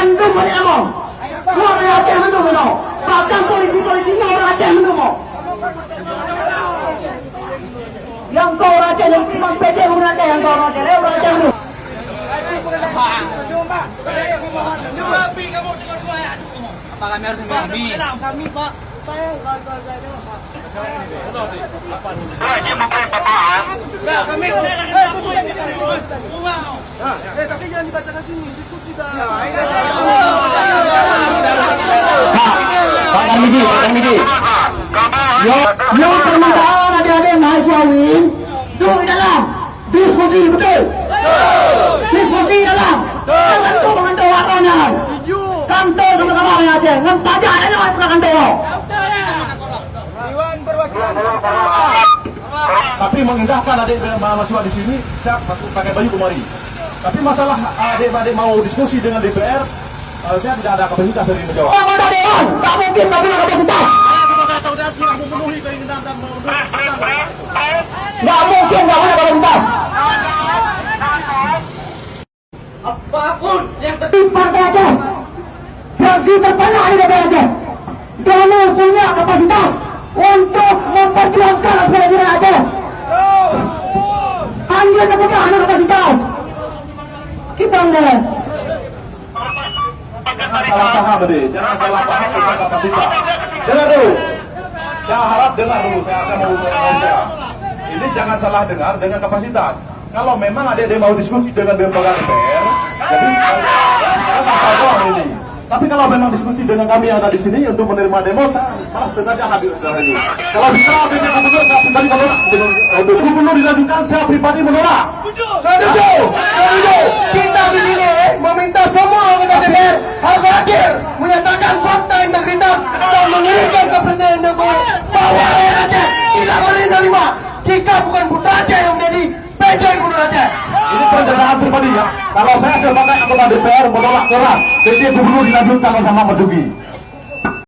mendung balik kamu. Orang Aceh mendung kamu. Bahkan polisi-polisinya orang Aceh mendung kamu. Yang kau orang Aceh yang timang PC orang Aceh yang kau orang Aceh orang Aceh mendung. Apa kami harus mengambil? Kami Pak, saya keluarga Pak. Dia mempunyai papahan. Kami. Tapi jangan dibacakan sini, diskusi dah. Pak Tarmizi. Yo permintaan adik-adik mahasiswa UIN duduk di dalam diskusi betul. Diskusi dalam. Jangan tuh warnanya. Kantor sama-sama dengan Aceh. Ngan pajak ada yang pernah kantor. Tapi mengindahkan adik mahasiswa di sini, saya pakai baju kemari. Tapi masalah adik-adik mau diskusi dengan DPR, saya tidak ada kapasitas dari menjawab. Anggota Dewan, tak mungkin tak punya kapasitas. Nggak mungkin nggak punya kapasitas. Apapun yang Di Partai Aceh, fraksi terbanyak di DPR Aceh, dulu punya kapasitas untuk memperjuangkan aspirasi rakyat Aceh. Anda tidak ada kapasitas. Kita enggak. Jangan salah paham, jangan salah paham tentang kapasitas. Dengar dulu. Saya harap dengar dulu. Saya mau bicara. Ini jangan salah dengar dengan kapasitas. Kalau memang adik-adik mau diskusi dengan lembaga DPR, jadi kita masalah ini. Tapi kalau memang diskusi dengan kami yang ada di sini untuk menerima demo, saya sengaja hadir di hari ini. Kalau bisa adik-adik gubernur, saya pribadi menolak. Untuk gubernur dilanjutkan, saya pribadi menolak. Setuju. Kita di sini meminta semua anggota DPR harus hadir menyatakan fakta integritas dan mengirimkan ke Presiden Jokowi bahwa rakyat Aceh tidak boleh menerima jika bukan putra Aceh yang menjadi PJ Gubernur Aceh. Ini pernyataan pribadi ya. Kalau saya sebagai anggota DPR menolak keras, jadi gubernur dilanjutkan bersama Medugi.